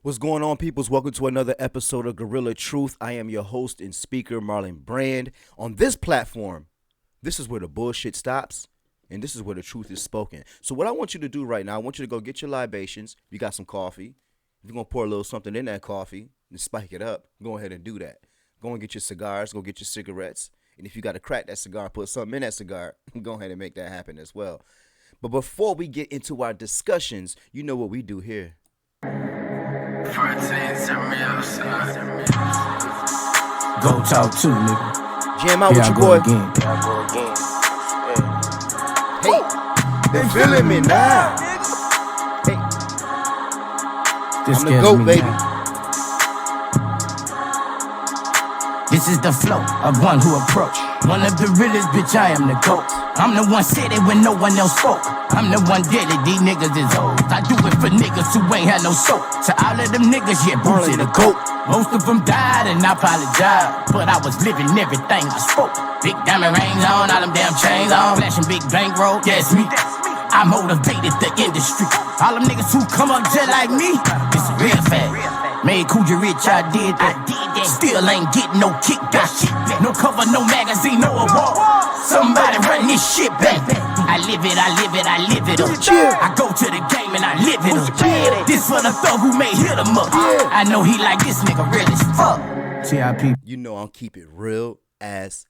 What's going on, peoples? Welcome to another episode of Gorilla Truth. I am your host and speaker, Marlon Brand. On this platform, this is where the bullshit stops, and this is where the truth is spoken. So what I want you to do right now, I want you to go get your libations. If you got some coffee, if you're going to pour a little something in that coffee and spike it up, go ahead and do that. Go and get your cigars, go get your cigarettes. And if you got to crack that cigar, put something in that cigar, go ahead and make that happen as well. But before we get into our discussions, you know what we do here. Go talk to nigga. Jam out with your boy. Hey, they feeling me now. Hey, This I'm the GOAT, baby. This is the flow of one who approach. One of the realest, bitch, I am the GOAT. I'm the one said it when no one else spoke. I'm the one did it, these niggas is old. I do it for niggas who ain't had no soap. To all of them niggas, yeah, Boosie the GOAT. Most of them died and I apologize, but I was living everything I spoke. Big diamond rings on, all them damn chains on. Flashing big bankroll, that's me. I motivated the industry. All them niggas who come up just like me, it's real fast. Made Coogee rich, I did that. Still ain't getting no kickback. No cover, no magazine, no award. Somebody run this shit back. I live it, I live it, I live it up. I go to the game and I live it up. This for the thug who may hit him up. I know he like this nigga real as fuck. TIP. You know I'll keep it real as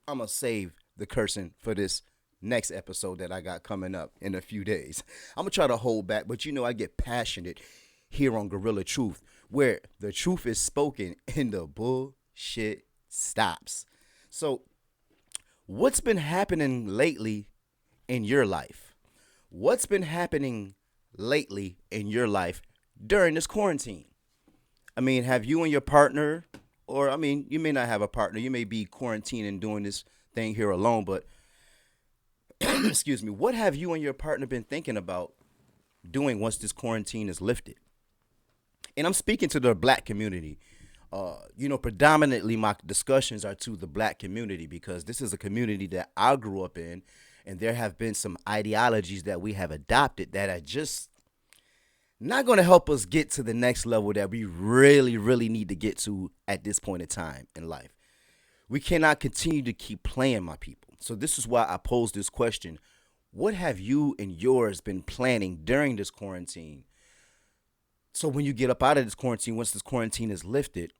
I'm going to save the cursing for this next episode that I got coming up in a few days. I'm going to try to hold back, but you know I get passionate here on Gorilla Truth, where the truth is spoken and the bullshit stops. So, what's been happening lately in your life? What's been happening lately in your life during this quarantine? I mean, have you and your partner, or I mean, you may not have a partner, you may be quarantining doing this thing here alone, but excuse me, what have you and your partner been thinking about doing once this quarantine is lifted? And I'm speaking to the black community. Predominantly my discussions are to the black community because this is a community that I grew up in, and there have been some ideologies that we have adopted that are just not going to help us get to the next level that we really, really need to get to at this point in time in life. We cannot continue to keep playing, my people. So this is why I posed this question. What have you and yours been planning during this quarantine? So when you get up out of this quarantine, once this quarantine is lifted,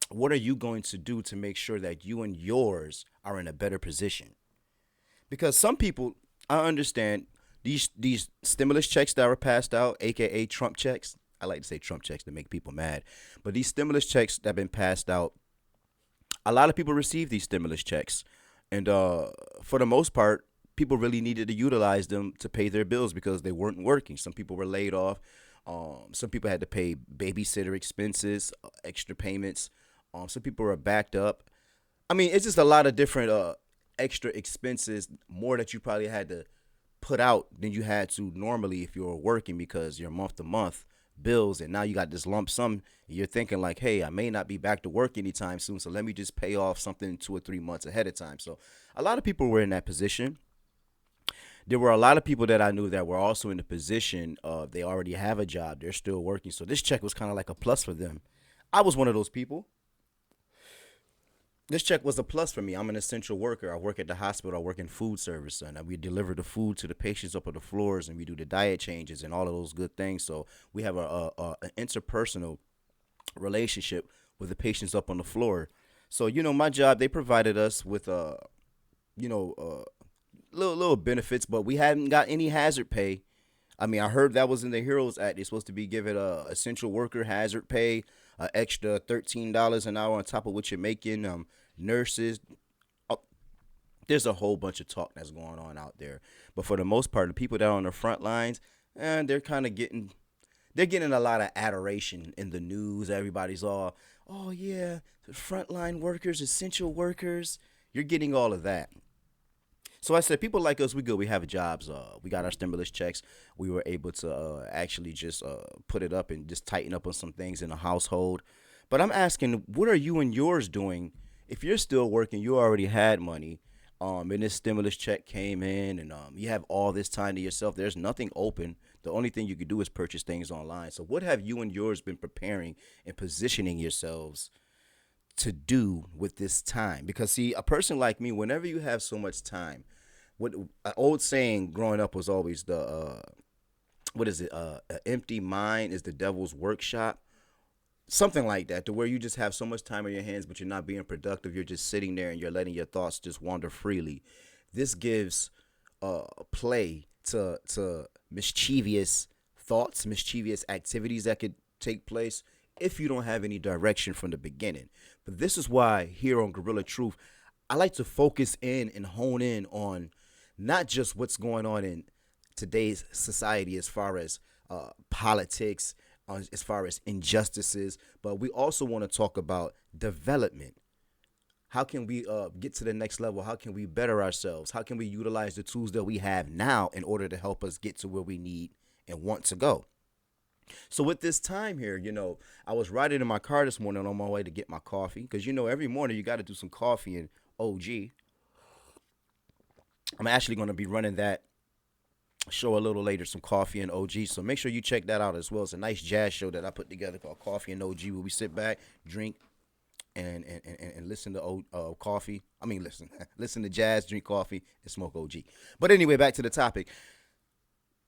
what are you going to do to make sure that you and yours are in a better position? Because some people, I understand, these stimulus checks that were passed out, aka Trump checks. I like to say Trump checks to make people mad. But these stimulus checks that have been passed out, a lot of people received these stimulus checks. And for the most part, people really needed to utilize them to pay their bills because they weren't working. Some people were laid off. Some people had to pay babysitter expenses, extra payments. Some people were backed up. I mean, it's just a lot of different extra expenses, more that you probably had to put out than you had to normally if you were working because you're month to month bills, and now you got this lump sum. And you're thinking like, hey, I may not be back to work anytime soon, so let me just pay off something 2 or 3 months ahead of time. So a lot of people were in that position. There were a lot of people that I knew that were also in the position of they already have a job. They're still working. So this check was kind of like a plus for them. I was one of those people. This check was a plus for me. I'm an essential worker. I work at the hospital. I work in food service. And we deliver the food to the patients up on the floors. And we do the diet changes and all of those good things. So we have an interpersonal relationship with the patients up on the floor. So, my job, they provided us with, little benefits, but we hadn't got any hazard pay. I mean, I heard that was in the HEROES Act. They're supposed to be given a essential worker hazard pay, extra $13 an hour on top of what you're making. Nurses, there's a whole bunch of talk that's going on out there. But for the most part, the people that are on the front lines, and they're getting a lot of adoration in the news. Everybody's all, oh yeah, the frontline workers, essential workers. You're getting all of that. So I said, people like us, we good. We have jobs. We got our stimulus checks. We were able to actually just put it up and just tighten up on some things in the household. But I'm asking, what are you and yours doing? If you're still working, you already had money, and this stimulus check came in, and you have all this time to yourself. There's nothing open. The only thing you can do is purchase things online. So what have you and yours been preparing and positioning yourselves to do with this time? Because see, a person like me, whenever you have so much time, what an old saying growing up was always the what is it? An empty mind is the devil's workshop. Something like that, to where you just have so much time on your hands, but you're not being productive. You're just sitting there and you're letting your thoughts just wander freely. This gives play to mischievous thoughts, mischievous activities that could take place if you don't have any direction from the beginning. But this is why here on Gorilla Truth, I like to focus in and hone in on not just what's going on in today's society as far as politics, as far as injustices, but we also want to talk about development. How can we get to the next level? How can we better ourselves? How can we utilize the tools that we have now in order to help us get to where we need and want to go? So with this time here, I was riding in my car this morning on my way to get my coffee, because every morning you got to do some coffee in OG. I'm actually going to be running that show a little later, some coffee and OG. So make sure you check that out as well. It's a nice jazz show that I put together called Coffee and OG, where we sit back, drink, and listen to coffee. I mean, listen to jazz, drink coffee, and smoke OG. But anyway, back to the topic.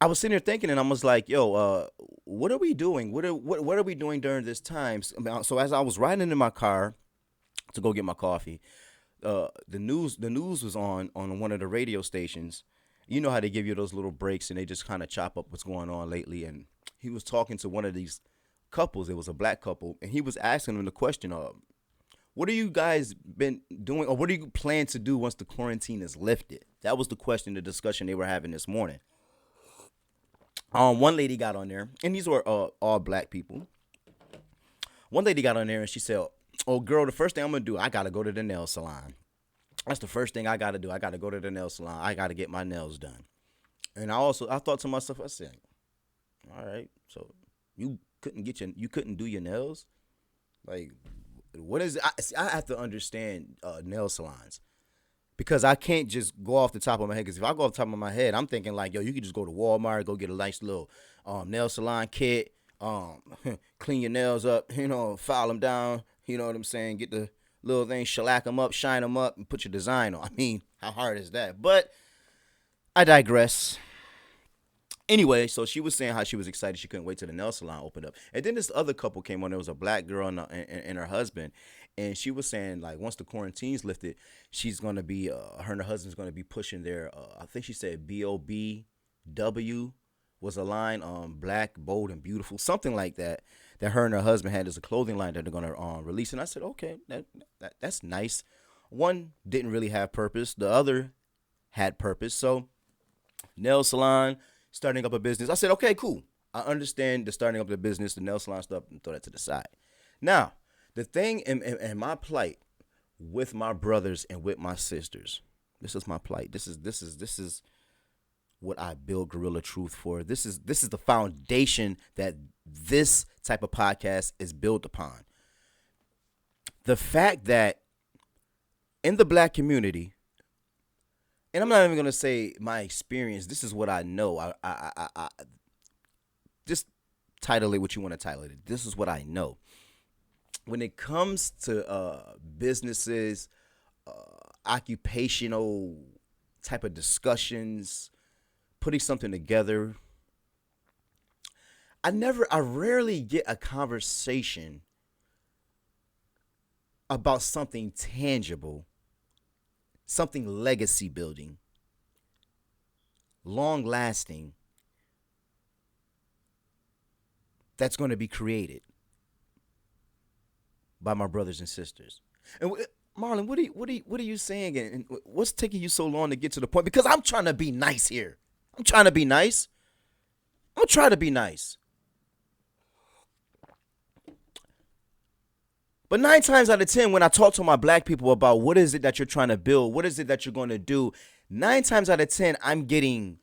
I was sitting there thinking, and I was like, "Yo, what are we doing? What are we doing during this time?" So as I was riding in my car to go get my coffee, the news was on one of the radio stations. You know how they give you those little breaks and they just kind of chop up what's going on lately. And he was talking to one of these couples. It was a black couple, and he was asking them the question of, what are you guys been doing, or what do you plan to do once the quarantine is lifted? That was the question, the discussion they were having this morning. One lady got on there, and these were all black people. One lady got on there and she said, "Oh, girl, the first thing I'm going to do, I got to go to the nail salon. That's the first thing I got to do. I got to go to the nail salon. I got to get my nails done." And I thought to myself, I said, all right, so you couldn't do your nails? Like, what is it? I have to understand nail salons, because I can't just go off the top of my head. Because if I go off the top of my head, I'm thinking like, yo, you could just go to Walmart, go get a nice little nail salon kit, clean your nails up, file them down, you know what I'm saying? Get the little thing, shellac them up, shine them up, and put your design on. I mean, how hard is that? But I digress. Anyway, so she was saying how she was excited she couldn't wait till the nail salon opened up. And then this other couple came on. There was a black girl and her husband. And she was saying, like, once the quarantine's lifted, she's going to be, her and her husband's going to be pushing their, I think she said BOBW was a line, black, bold, and beautiful, something like that her and her husband had as a clothing line that they're going to release. And I said, okay, that's nice. One didn't really have purpose. The other had purpose. So nail salon, starting up a business. I said, okay, cool. I understand the starting up the business, the nail salon stuff, and throw that to the side. Now, the thing in my plight with my brothers and with my sisters, this is my plight. This is what I build Gorilla Truth for. This is the foundation that this type of podcast is built upon. The fact that in the black community, and I'm not even gonna say my experience, this is what I know. I just title it what you want to title it. This is what I know. When it comes to businesses, occupational type of discussions, putting something together, I rarely get a conversation about something tangible, something legacy building, long lasting, that's going to be created by my brothers and sisters. And Marlon, what are you saying? And what's taking you so long to get to the point? Because I'm trying to be nice here. I'm trying to be nice. I'm trying to be nice. But 9 times out of 10, when I talk to my black people about what is it that you're trying to build, what is it that you're going to do, 9 times out of 10, I'm going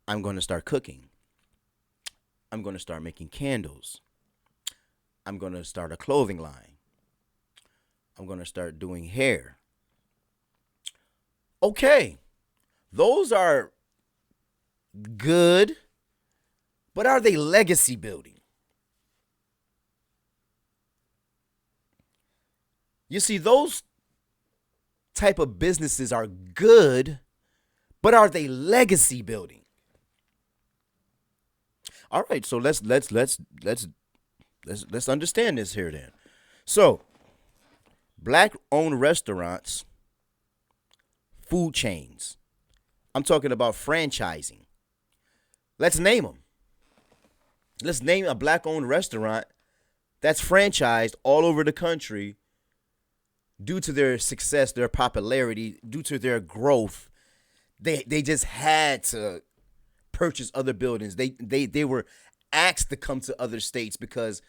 to start cooking. I'm going to start making candles. I'm going to start a clothing line. I'm going to start doing hair. Okay. Those are good, but are they legacy building? You see, those type of businesses are good, but are they legacy building? All right, so let's understand this here then. So, black owned restaurants, food chains. I'm talking about franchising. Let's name them. Let's name a black owned restaurant that's franchised all over the country due to their success, their popularity, due to their growth. They just had to purchase other buildings. They were asked to come to other states because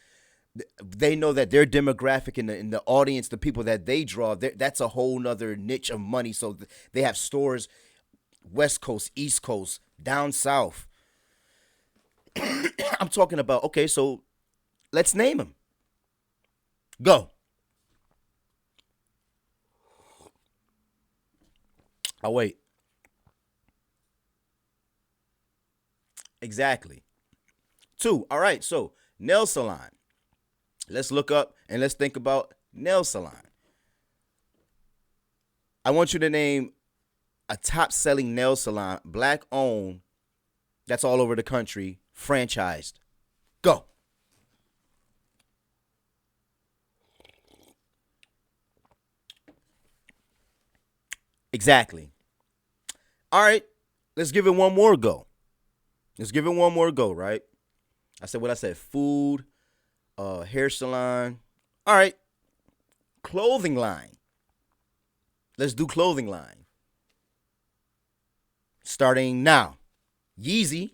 they know that their demographic in the audience, the people that they draw, that's a whole nother niche of money. So they have stores West Coast, East Coast, down south. I'm talking about, okay, so let's name them. Go. I'll wait. Exactly. 2. All right, so nail salon. Let's look up and let's think about nail salon. I want you to name a top selling nail salon, black owned, that's all over the country, franchised. Go. Exactly. All right, let's give it one more go. Let's give it one more go, right? I said what I said, food, hair salon. All right, clothing line. Let's do clothing line. Starting now. Yeezy.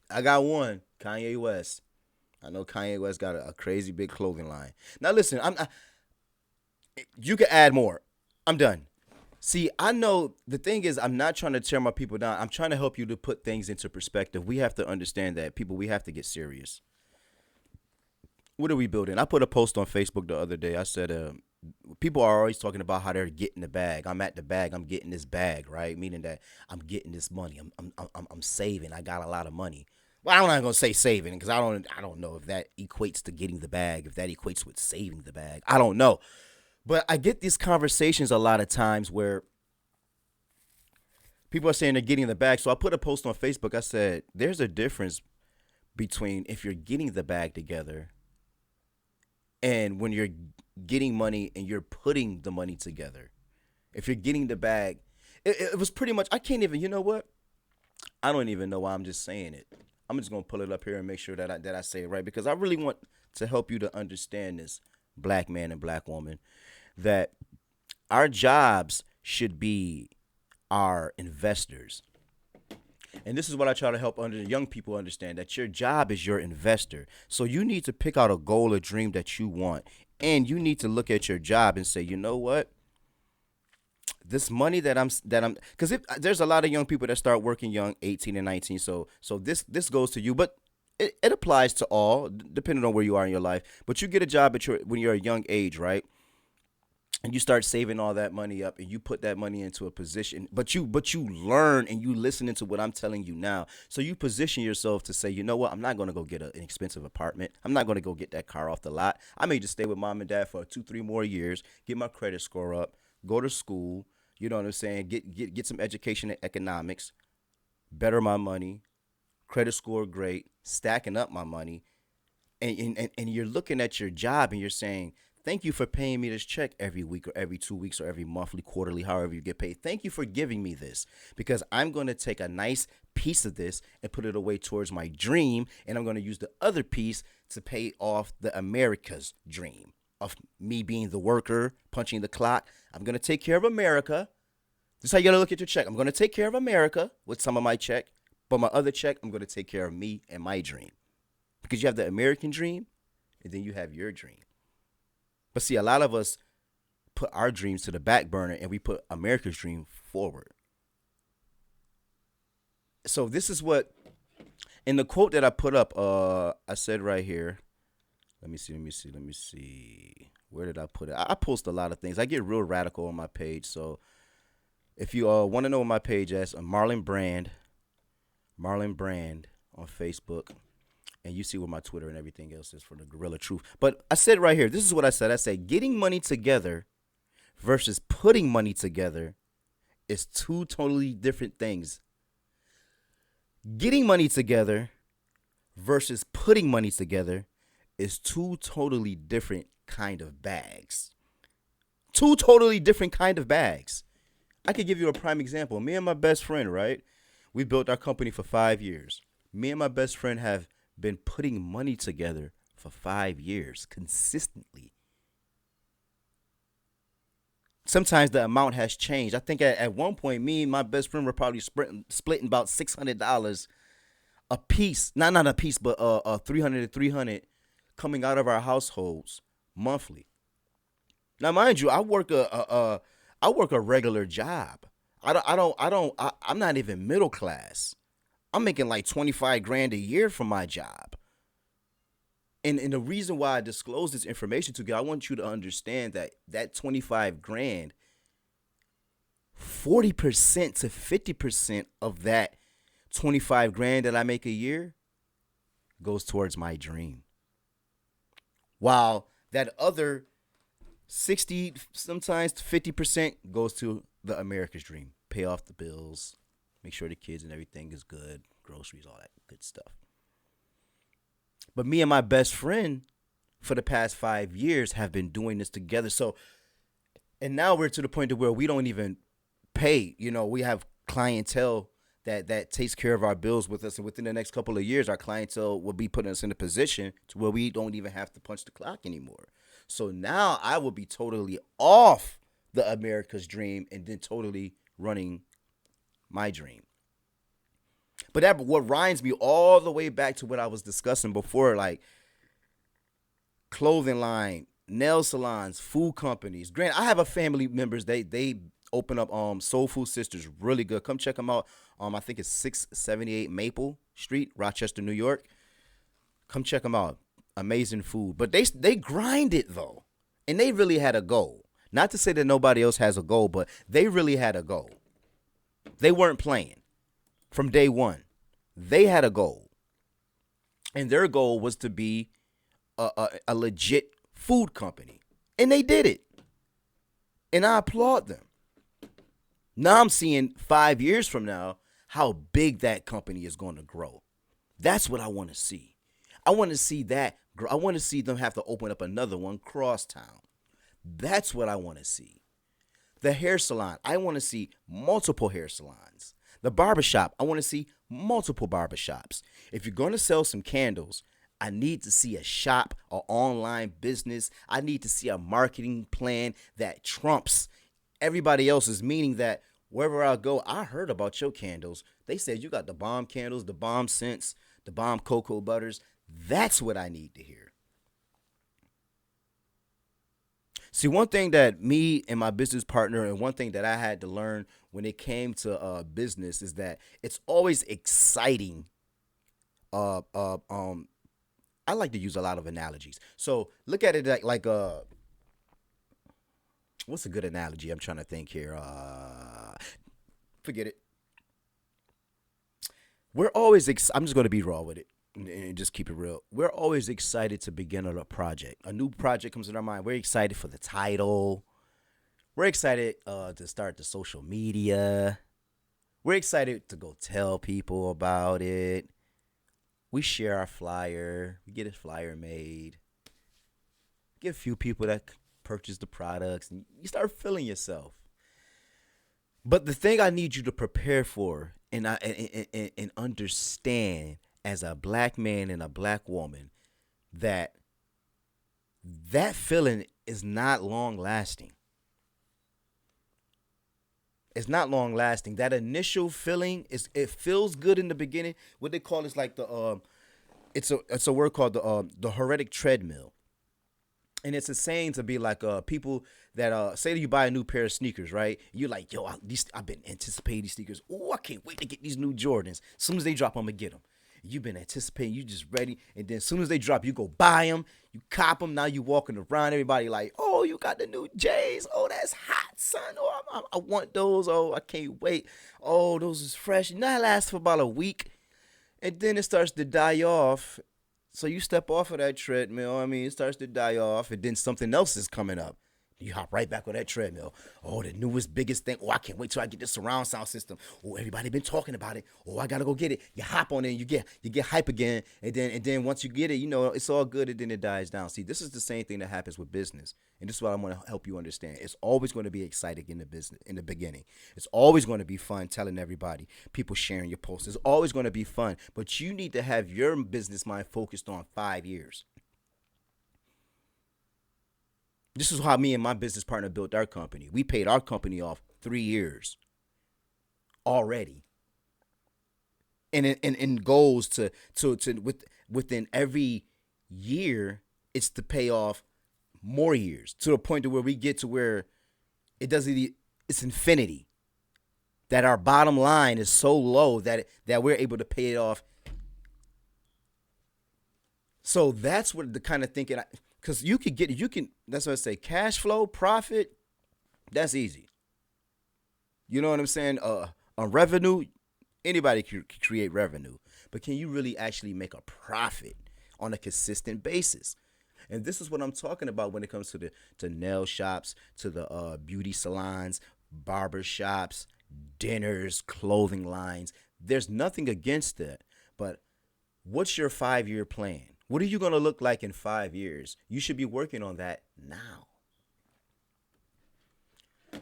I got one. Kanye West. I know Kanye West got a crazy big clothing line. Now listen, you can add more. I'm done. See, I know the thing is I'm not trying to tear my people down. I'm trying to help you to put things into perspective. We have to understand that people, we have to get serious. What are we building? I put a post on Facebook the other day. I said, people are always talking about how they're getting the bag. I'm at the bag. I'm getting this bag, right? Meaning that I'm getting this money. I'm saving. I got a lot of money. Well, I'm not gonna say saving because I don't know if that equates to getting the bag. If that equates with saving the bag, I don't know. But I get these conversations a lot of times where people are saying they're getting the bag. So I put a post on Facebook. I said, there's a difference between if you're getting the bag together and when you're getting money and you're putting the money together. If you're getting the bag, it was pretty much, I can't even, you know what? I don't even know why I'm just saying it. I'm just going to pull it up here and make sure that I say it right because I really want to help you to understand this, black man and black woman, that our jobs should be our investors. And this is what I try to help young people understand, that your job is your investor. So you need to pick out a goal, a dream that you want. And you need to look at your job and say, you know what? This money because there's a lot of young people that start working young, 18 and 19. So this goes to you, but it applies to all, depending on where you are in your life. But you get a job when you're a young age, right? And you start saving all that money up and you put that money into a position, but you learn and you listen into what I'm telling you now. So you position yourself to say, you know what? I'm not going to go get an expensive apartment. I'm not going to go get that car off the lot. I may just stay with mom and dad for 2-3 more years, get my credit score up, go to school. You know what I'm saying? Get some education in economics, better my money, credit score great, stacking up my money. And you're looking at your job and you're saying, thank you for paying me this check every week or every 2 weeks or every monthly, quarterly, however you get paid. Thank you for giving me this because I'm going to take a nice piece of this and put it away towards my dream. And I'm going to use the other piece to pay off the America's dream of me being the worker, punching the clock. I'm going to take care of America. This is how you got to look at your check. I'm going to take care of America with some of my check, but my other check, I'm going to take care of me and my dream. Because you have the American dream and then you have your dream. But see, a lot of us put our dreams to the back burner and we put America's dream forward. So this is what, in the quote that I put up, I said right here, let me see. Where did I put it? I post a lot of things. I get real radical on my page. So if you want to know what my page is, Marlon Brand, Marlon Brand on Facebook, and you see where my Twitter and everything else is for the Gorilla Truth. But I said right here, this is what I said. I said getting money together versus putting money together is two totally different things. Getting money together versus putting money together is two totally different kind of bags. Two totally different kind of bags. I could give you a prime example. Me and my best friend, right? We built our company for 5 years. Me and my best friend have been putting money together for 5 years consistently. Sometimes the amount has changed. I think at one point, me and my best friend were probably splitting about $600 a piece. Not a piece, but 300 to 300 coming out of our households monthly. Now, mind you, I work a regular job. I'm not even middle class. I'm making like 25 grand a year from my job. And the reason why I disclose this information to you, I want you to understand that 25 grand, 40% to 50% of that 25 grand that I make a year goes towards my dream. While that other 60, sometimes 50% goes to the America's dream. Pay off the bills, make sure the kids and everything is good, groceries, all that good stuff. But me and my best friend for the past 5 years have been doing this together. So, and now we're to the point where we don't even pay. You know, we have clientele that takes care of our bills with us. And within the next couple of years, our clientele will be putting us in a position to where we don't even have to punch the clock anymore. So now I will be totally off the America's dream and then totally running my dream. But what reminds me all the way back to what I was discussing before, like clothing line, nail salons, food companies. Granted, I have a family members. They open up Soul Food Sisters, really good. Come check them out. I think it's 678 Maple Street, Rochester, New York. Come check them out. Amazing food. But they grind it though, and they really had a goal. Not to say that nobody else has a goal, but they really had a goal. They weren't playing from day one. They had a goal, and their goal was to be a legit food company, and they did it, and I applaud them. Now I'm seeing 5 years from now how big that company is going to grow. That's what I want to see. I want to see that. I want to see them have to open up another one crosstown. That's what I want to see. The hair salon, I want to see multiple hair salons. The barbershop, I want to see multiple barbershops. If you're going to sell some candles, I need to see a shop, an online business. I need to see a marketing plan that trumps everybody else's, meaning that wherever I go, I heard about your candles. They said you got the bomb candles, the bomb scents, the bomb cocoa butters. That's what I need to hear. See, one thing that me and my business partner, and one thing that I had to learn when it came to business, is that it's always exciting. I like to use a lot of analogies. So look at it like what's a good analogy? I'm trying to think here. Forget it. We're always. I'm just going to be raw with it and just keep it real. We're always excited to begin a project. A new project comes in our mind. We're excited for the title. We're excited to start the social media. We're excited to go tell people about it. We share our flyer. We get a flyer made. Get a few people that purchase the products, and you start feeling yourself. But the thing I need you to prepare for and understand as a black man and a black woman, that feeling is not long lasting. It's not long lasting. That initial feeling it feels good in the beginning. What they call is like the it's a word called the heretic treadmill. And it's a saying to be like people that say that you buy a new pair of sneakers, right? You're like, yo, I've been anticipating these sneakers. Oh, I can't wait to get these new Jordans. As soon as they drop, I'm gonna get them. You've been anticipating, you just ready, and then as soon as they drop, you go buy them, you cop them. Now you walking around, everybody like, oh, you got the new J's. Oh, that's hot, son. Oh, I want those. Oh, I can't wait. Oh, those is fresh. And that lasts for about a week. and then it starts to die off. So you step off of that treadmill. I mean, it starts to die off, and then something else is coming up. You hop right back on that treadmill. Oh, the newest, biggest thing. Oh, I can't wait till I get this surround sound system. Oh, everybody been talking about it. Oh, I gotta go get it. You hop on it, and you get hype again, and then once you get it, it's all good, and then it dies down. See, this is the same thing that happens with business, and this is what I want to help you understand. It's always going to be exciting in the business in the beginning. It's always going to be fun telling everybody, people sharing your posts. It's always going to be fun, but you need to have your business mind focused on 5 years. This is how me and my business partner built our company. We paid our company off 3 years already, and in goals within every year, it's to pay off more years to a point to where we get to where it's infinity. That our bottom line is so low that we're able to pay it off. So that's what the kind of thinking. Because that's what I say, cash flow, profit, that's easy. You know what I'm saying? On revenue, anybody can create revenue. But can you really actually make a profit on a consistent basis? And this is what I'm talking about when it comes to nail shops, to the beauty salons, barber shops, dinners, clothing lines. There's nothing against that. But what's your 5-year plan? What are you going to look like in 5 years? You should be working on that now.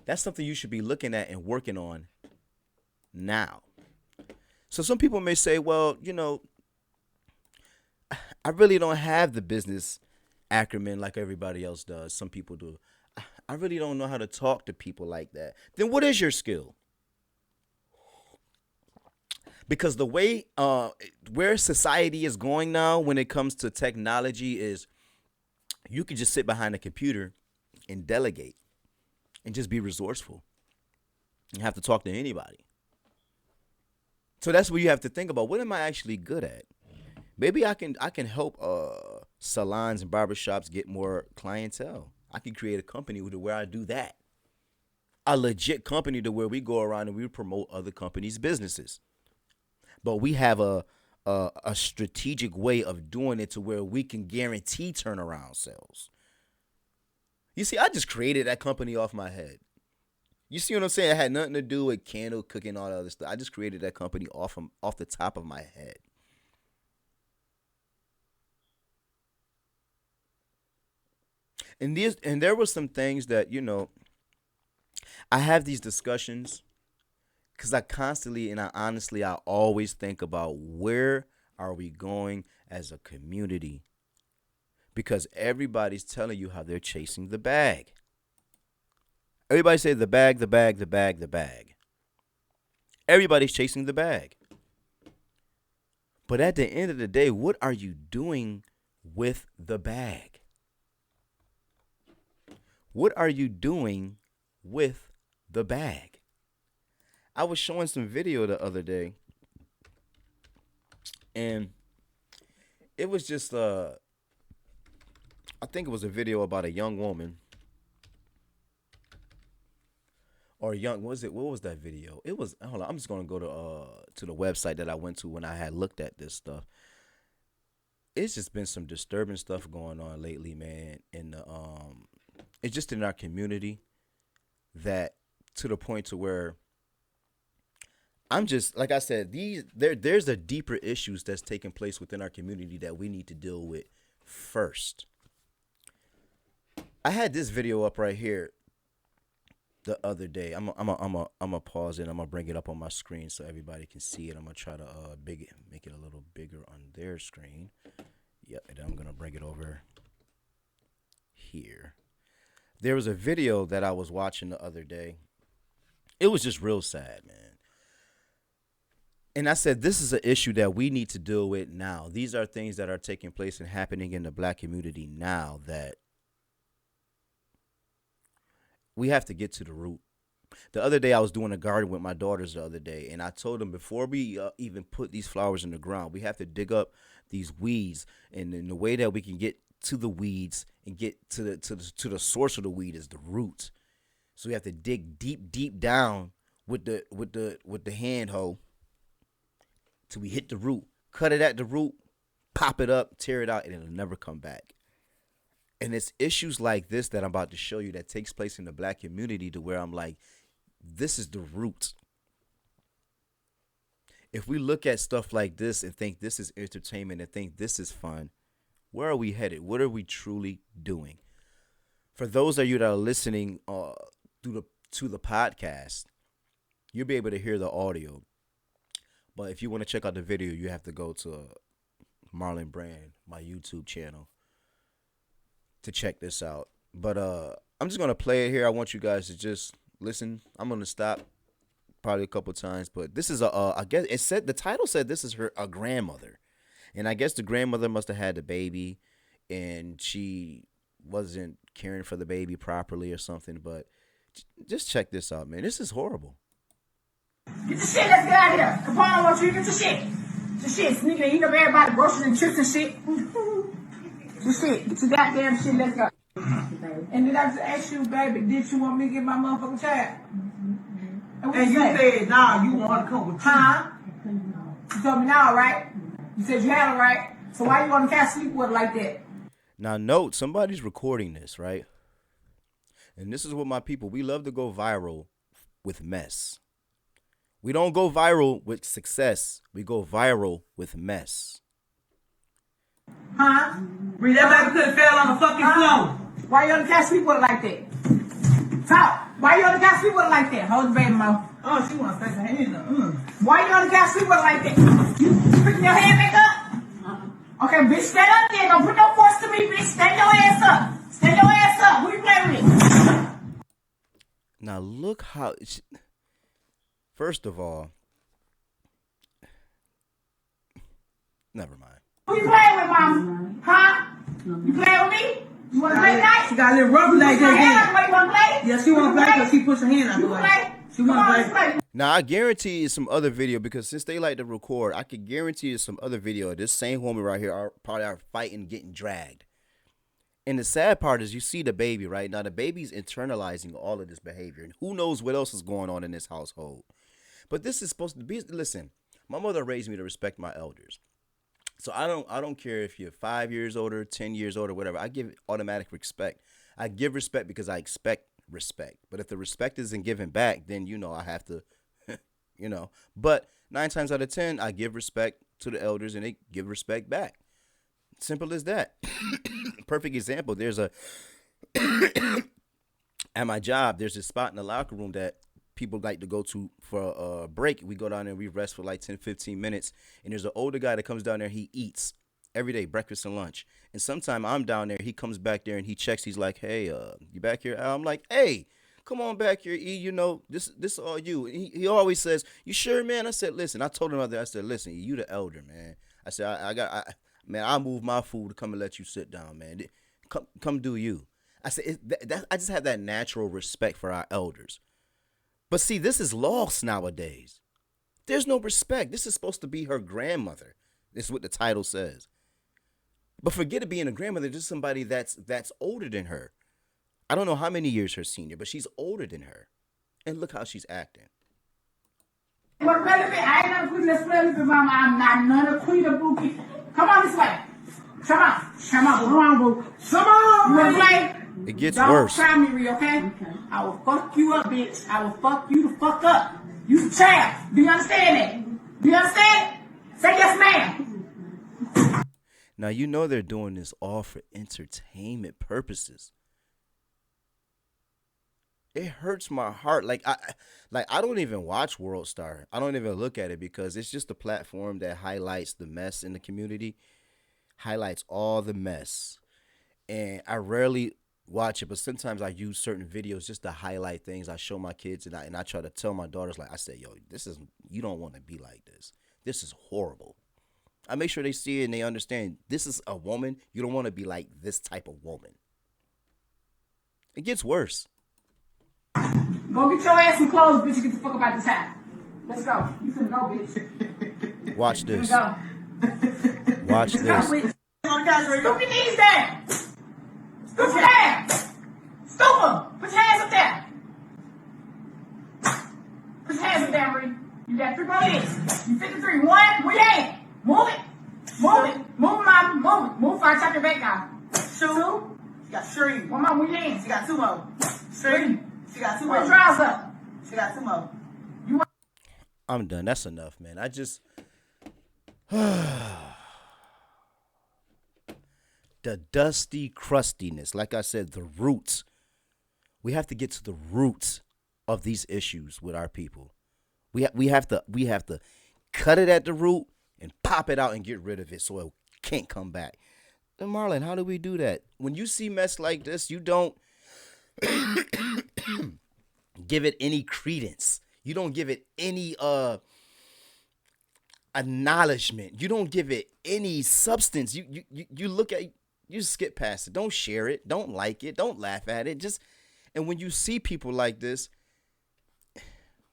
That's something you should be looking at and working on now. So some people may say, well, I really don't have the business acumen like everybody else does. Some people do. I really don't know how to talk to people like that. Then what is your skill? Because the way where society is going now when it comes to technology is you can just sit behind a computer and delegate and just be resourceful. You have to talk to anybody. So that's what you have to think about. What am I actually good at? Maybe I can help salons and barbershops get more clientele. I can create a company where I do that. A legit company to where we go around and we promote other companies' businesses. But we have a strategic way of doing it to where we can guarantee turnaround sales. You see, I just created that company off my head. You see what I'm saying? It had nothing to do with candle cooking, all that other stuff. I just created that company off the top of my head. And there were some things that, I have these discussions because I constantly and I honestly, I always think about where are we going as a community? Because everybody's telling you how they're chasing the bag. Everybody say the bag, the bag, the bag, the bag. Everybody's chasing the bag. But at the end of the day, what are you doing with the bag? What are you doing with the bag? I was showing some video the other day, and it was just I think it was a video about a young woman or young. What was that video? It was, hold on, I'm just gonna go to the website that I went to when I had looked at this stuff. It's just been some disturbing stuff going on lately, man. And it's just in our community that to the point to where I'm just, like I said, there's a deeper issues that's taking place within our community that we need to deal with first. I had this video up right here the other day. I'm gonna pause it. I'm gonna bring it up on my screen so everybody can see it. I'm gonna try to make it a little bigger on their screen. Yep, and I'm gonna bring it over here. There was a video that I was watching the other day. It was just real sad, man. And I said, this is an issue that we need to deal with now. These are things that are taking place and happening in the black community now that we have to get to the root. The other day, I was doing a garden with my daughters the other day, and I told them before we even put these flowers in the ground, we have to dig up these weeds. And in the way that we can get to the weeds and get to the source of the weed is the root. So we have to dig deep down with the hand hoe till we hit the root. cut it at the root, pop it up, tear it out, and it'll never come back. And it's issues like this that I'm about to show you that takes place in the black community to where I'm like, this is the root. If we look at stuff like this and think this is entertainment and think this is fun, where are we headed? What are we truly doing? For those of you that are listening to the podcast, you'll be able to hear the audio. But if you want to check out the video, you have to go to Marlon Brand, my YouTube channel, to check this out. But I'm just going to play it here. I want you guys to just listen. I'm going to stop probably a couple times. But this is I guess it said, the title said this is a grandmother. And I guess the grandmother must have had the baby and she wasn't caring for the baby properly or something. But just check this out, man. This is horrible. Get the shit, let's get out of here. Capone wants you to get your shit. Get your shit, sneaking, eating up everybody, groceries and chips and shit. Get your shit, get your goddamn shit, let's go. And then I just asked you, baby, did you want me to get my motherfucking child? And you said, nah, you want her to come with you. Huh? You told me no, right? You said you had her, right? So why you want to sleep with her like that? Now, note, somebody's recording this, right? And this is what my people, we love to go viral with mess. We don't go viral with success. We go viral with mess. Huh? Read that baby could have fell on the fucking floor. Why you on the couch sleep with her like that? Talk. Why you on the couch sleep with her like that? Hold the baby mouth. Oh, she wants to face her hand up. Why you on the couch sleep with her like that? You picking your hand back up? Okay, bitch, stand up there. Don't put no force to me, bitch. Stand your ass up. Stand your ass up. Who you playing with? Now, look how... First of all, never mind. Who you playing with, mama? Huh? You playing with me? You want to play tonight? She got a little rubber like that. You want to play? Yeah, she want to play because she pushed her hand out the You way. She Come on, want let's to play. play. Now, I guarantee you some other video, because since they like to record, I could guarantee you some other video of this same woman right here are fighting, getting dragged. And the sad part is you see the baby, right? Now, the baby's internalizing all of this behavior. And who knows what else is going on in this household. But this is supposed to be, listen, my mother raised me to respect my elders. So I don't care if you're 5 years older, 10 years older, whatever. I give automatic respect. I give respect because I expect respect. But if the respect isn't given back, then, I have to, But 9 times out of 10, I give respect to the elders and they give respect back. Simple as that. Perfect example. There's at my job, there's this spot in the locker room that people like to go to for a break. We go down there and we rest for like 10, 15 minutes. And there's an older guy that comes down there. He eats every day, breakfast and lunch. And sometime I'm down there. He comes back there and he checks. He's like, hey, you back here? I'm like, hey, come on back here, E. This is all you. And he always says, you sure, man? I said, listen, I told him out there, I said, listen, you the elder, man. I said, I'll move my food to come and let you sit down, man. Come do you. I said, I just have that natural respect for our elders. But see, this is lost nowadays. There's no respect. This is supposed to be her grandmother. This is what the title says. But forget it being a grandmother. This is somebody that's older than her. I don't know how many years her senior, but she's older than her. And look how she's acting. What relevant? I ain't never put this relevant, mama. I'm not none of Queen of Bookie. Come on this way. Come on, boo. Come on, you wanna play? It gets Don't worse. try me, Ree, okay? I will fuck you up, bitch. I will fuck you the fuck up. You the child. Do you understand that? Do you understand? Say yes, ma'am. Now, they're doing this all for entertainment purposes. It hurts my heart. I don't even watch World Star. I don't even look at it because it's just a platform that highlights the mess in the community, highlights all the mess. And I rarely watch it, but sometimes I use certain videos just to highlight things. I show my kids and I try to tell my daughters, like I say, yo, you don't want to be like this. This is horrible. I make sure they see it and they understand this is a woman. You don't want to be like this type of woman. It gets worse. Go get your ass some clothes, bitch. You get the fuck about this house. Let's go. You can go, bitch. Watch this. Go. Watch this. Scoop your knees down. Scoop your hands. Scoop them. Put your hands up there. Put your hands up there, Marie. You got 3 more minutes. You 53. 1, where your hand? Move it. Move it. Move, mom. Move it. Move, I chop your back out. Shoe. She got Shree. One more, move your hands. She got 2 more. Shree. She got 2 Put your more. drawers up. She got 2 more. I'm done. That's enough, man. I just the dusty crustiness. Like I said, the roots. We have to get to the roots of these issues with our people. We have to cut it at the root and pop it out and get rid of it so it can't come back. And Marlon, how do we do that? When you see mess like this, you don't give it any credence. You don't give it any acknowledgement. You don't give it any substance. You look at, you skip past it. Don't share it. Don't like it. Don't laugh at it. And when you see people like this,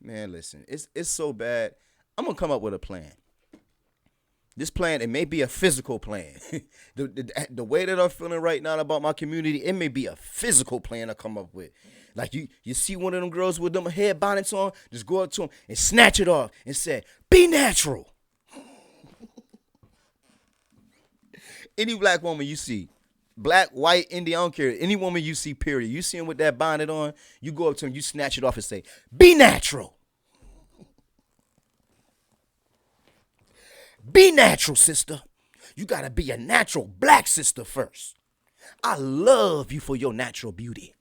man, listen, it's so bad. I'm gonna come up with a plan. This plan, it may be a physical plan. the way that I'm feeling right now about my community, it may be a physical plan to come up with. Like you see one of them girls with them head bonnets on, just go up to them and snatch it off and say, "Be natural." Any black woman you see, black, white, Indian, I don't care. Any woman you see, period. You see them with that bonnet on, you go up to them, you snatch it off and say, "Be natural. Be natural, sister. You got to be a natural black sister first. I love you for your natural beauty."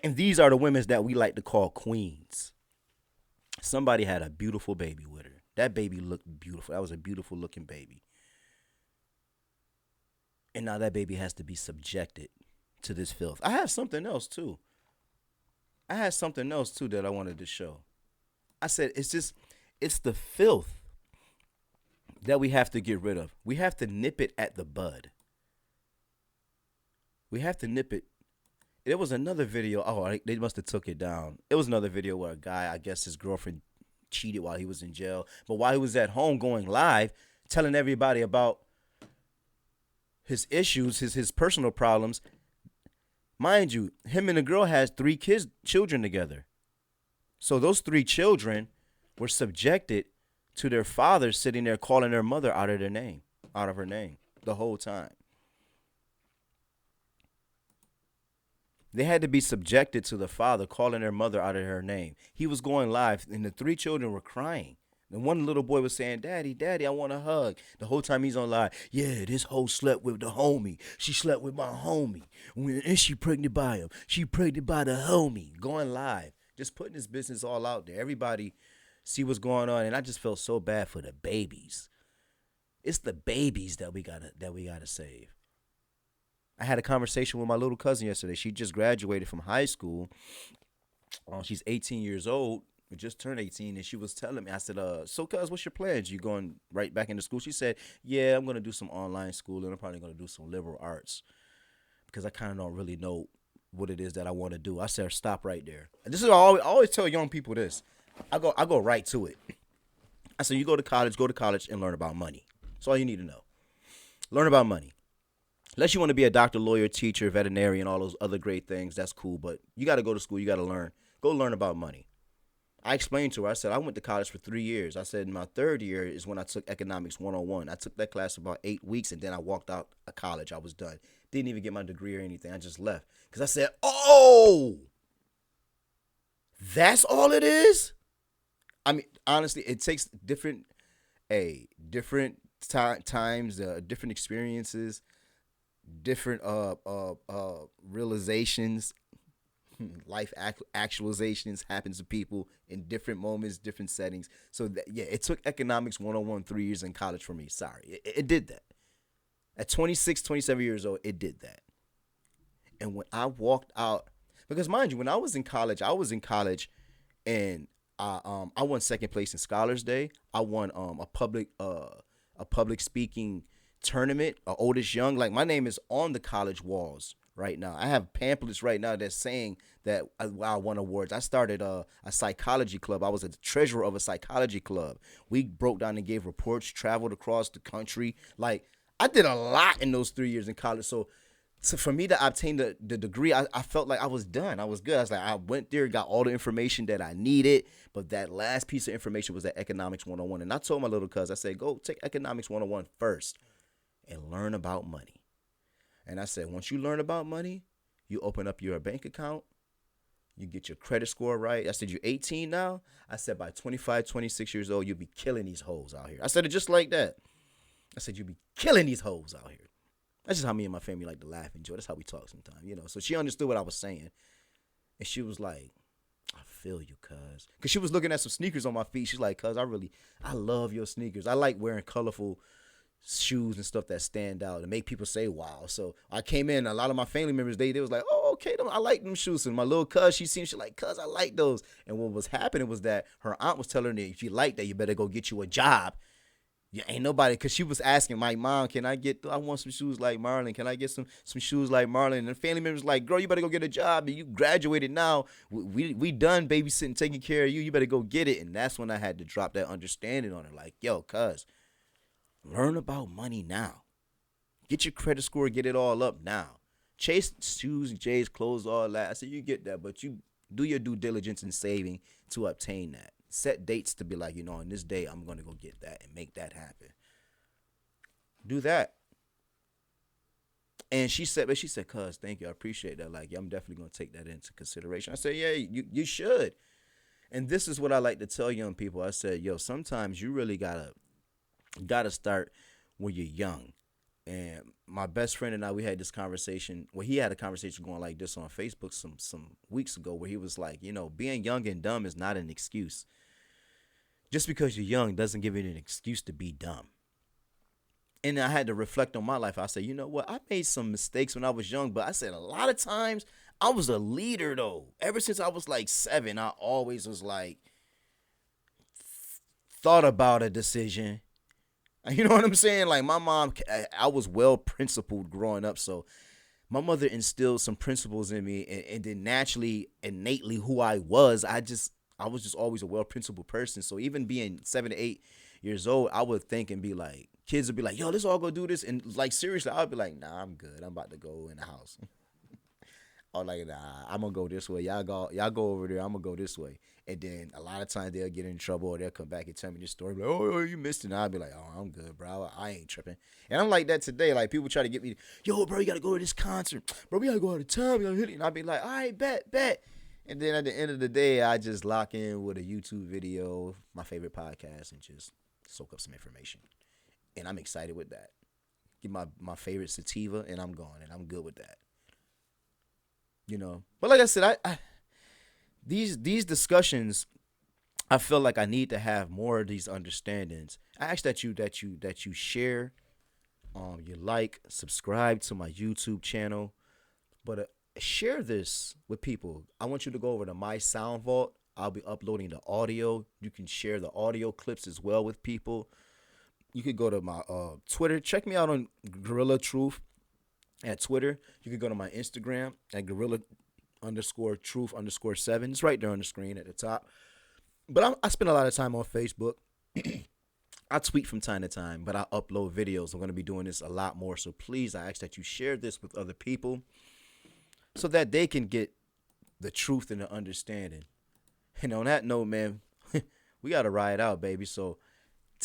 And these are the women that we like to call queens. Somebody had a beautiful baby with her. That baby looked beautiful. That was a beautiful looking baby. And now that baby has to be subjected to this filth. I have something else too. That I wanted to show. I said, it's the filth that we have to get rid of. We have to nip it at the bud. We have to nip it. There was another video. Oh, they must have took it down. It was another video where a guy, I guess his girlfriend cheated while he was in jail. But while he was at home going live, telling everybody about his issues, his personal problems. Mind you, him and the girl has 3 children together. So those 3 children were subjected to their father sitting there calling their mother out of her name the whole time. They had to be subjected to the father calling their mother out of her name. He was going live, and the 3 children were crying. And one little boy was saying, "Daddy, Daddy, I want a hug." The whole time he's on live, "Yeah, this hoe slept with the homie. She slept with my homie. And she pregnant by him. She pregnant by the homie." Going live, just putting his business all out there. Everybody see what's going on, and I just felt so bad for the babies. It's the babies that we gotta save. I had a conversation with my little cousin yesterday. She just graduated from high school. She's 18 years old. We just turned 18, and she was telling me, I said, "So, cuz, what's your plans? You going right back into school?" She said, "Yeah, I'm going to do some online school, and I'm probably going to do some liberal arts because I kind of don't really know what it is that I want to do." I said, "Stop right there." And this is all I always tell young people this. I go right to it. I said, you go to college and learn about money. That's all you need to know. Learn about money. Unless you want to be a doctor, lawyer, teacher, veterinarian, all those other great things, that's cool. But you got to go to school. You got to learn. Go learn about money. I explained to her, I said, I went to college for 3 years. I said, in my 3rd year is when I took Economics 101. I took that class about 8 weeks, and then I walked out of college. I was done. Didn't even get my degree or anything. I just left. Because I said, oh, that's all it is? I mean, honestly, it takes different times, different experiences, different realizations, life actualizations happens to people in different moments, different settings. So it took Economics 101 3 years in college for me. Sorry, it did that. At 26, 27 years old, it did that. And when I walked out, because mind you, when I was in college and I won 2nd place in Scholars Day. I won a public speaking tournament, oldest young. Like, my name is on the college walls right now. I have pamphlets right now that's saying that I won awards. I started a psychology club. I was a treasurer of a psychology club. We broke down and gave reports, traveled across the country. Like, I did a lot in those 3 years in college. So So for me to obtain the degree, I felt like I was done. I was good. I was like, I went there, got all the information that I needed. But that last piece of information was that Economics 101. And I told my little cuz, I said, go take Economics 101 first and learn about money. And I said, once you learn about money, you open up your bank account, you get your credit score right. I said, you're 18 now. I said, by 25, 26 years old, you'll be killing these hoes out here. I said it just like that. I said, you'll be killing these hoes out here. That's just how me and my family like to laugh and enjoy. That's how we talk sometimes, you know. So she understood what I was saying. And she was like, I feel you, cuz. Because she was looking at some sneakers on my feet. She's like, cuz, I love your sneakers. I like wearing colorful shoes and stuff that stand out and make people say, wow. So I came in, a lot of my family members, they was like, oh, okay, I like them shoes. And my little cuz, she's like, cuz, I like those. And what was happening was that her aunt was telling her, if you like that, you better go get you a job. Yeah, ain't nobody, because she was asking my mom, I want some shoes like Marlon. Can I get some shoes like Marlon? And the family members like, girl, you better go get a job. You graduated now. We done babysitting, taking care of you. You better go get it. And that's when I had to drop that understanding on her. Like, yo, cuz, learn about money now. Get your credit score, get it all up now. Chase shoes, J's, clothes, all that. I said, you get that, but you do your due diligence in saving to obtain that. Set dates to be like, you know, on this day, I'm going to go get that and make that happen. Do that. And she said, cuz, thank you. I appreciate that. Like, yeah, I'm definitely going to take that into consideration. I said, yeah, you should. And this is what I like to tell young people. I said, yo, sometimes you really gotta start when you're young. And my best friend and I, we had this conversation. Well, he had a conversation going like this on Facebook some weeks ago where he was like, you know, being young and dumb is not an excuse. Just because you're young doesn't give you an excuse to be dumb. And I had to reflect on my life. I said, you know what? I made some mistakes when I was young, but I said a lot of times I was a leader, though. Ever since I was like 7, I always was like, thought about a decision. You know what I'm saying? Like my mom, I was well principled growing up. So my mother instilled some principles in me, and then naturally, innately who I was was just always a well principled person. So even being 7 to 8 years old, I would think and be like, kids would be like, yo, let's all go do this. And like, seriously, I would be like, nah, I'm good. I'm about to go in the house. Or like, nah, I'm going to go this way. Y'all go over there. I'm going to go this way. And then a lot of times they'll get in trouble or they'll come back and tell me this story. Like, oh, you missed it. And I'll be like, oh, I'm good, bro. I ain't tripping. And I'm like that today. Like, people try to get me, yo, bro, you got to go to this concert. Bro, we got to go out of town. We got to hit it. And I'll be like, all right, bet. And then at the end of the day, I just lock in with a YouTube video, my favorite podcast, and just soak up some information. And I'm excited with that. Get my favorite sativa, and I'm gone. And I'm good with that. You know, but like I said, I these discussions, I feel like I need to have more of these understandings. I ask that you share, you like, subscribe to my YouTube channel, but share this with people. I want you to go over to my Sound Vault. I'll be uploading the audio. You can share the audio clips as well with people. You could go to my Twitter. Check me out on Gorilla Truth. At Twitter, you can go to my Instagram at gorilla_truth_7. It's right there on the screen at the top. But I spend a lot of time on Facebook. I tweet from time to time, but I upload videos. I'm going to be doing this a lot more. So please, I ask that you share this with other people so that they can get the truth and the understanding. And on that note, man, we got to ride out, baby. So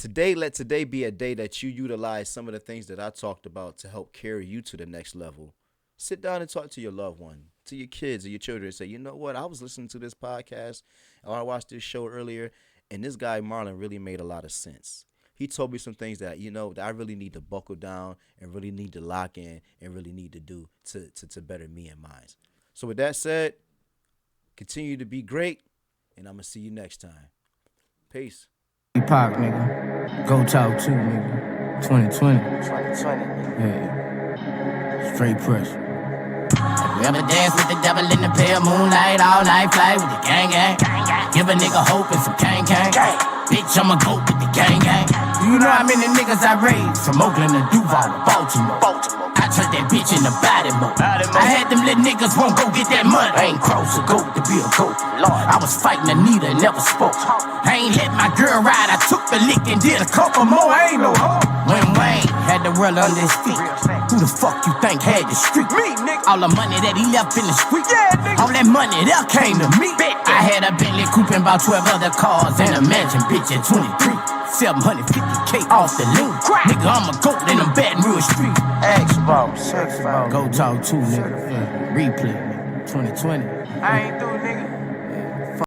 let today be a day that you utilize some of the things that I talked about to help carry you to the next level. Sit down and talk to your loved one, to your kids or your children, and say, you know what? I was listening to this podcast, or I watched this show earlier, and this guy Marlon really made a lot of sense. He told me some things that, you know, that I really need to buckle down and really need to lock in and really need to do to better me and mine. So with that said, continue to be great, and I'm going to see you next time. Peace. Pop, nigga. Go talk to, nigga. 2020. Yeah. Straight pressure. Have you ever danced with the devil in the pale moonlight? All night fly with the gang. Give a nigga hope and some gang. Bitch, I'ma go with the gang. Do you know how many niggas I raised? From Oakland to Duval to Baltimore. I turned that bitch in the body mode. I had them little niggas won't go get that money. I ain't cross a goat to be a goat. I was fighting Anita and never spoke. I ain't let my girl ride. I took the lick and did a couple more. I ain't no hoe. When Wayne had the world under his feet, Who the fuck you think had the street? Me, nigga. All the money that he left in the street. Yeah, nigga. All that money that came to me. I had a Bentley coupe and about 12 other cars and a mansion, bitch, at 23. 750K off the link. Nigga, I'm a goat in them Baton Rouge street. Xbox, Go talk to, nigga. Replay, 2020. I ain't through, nigga.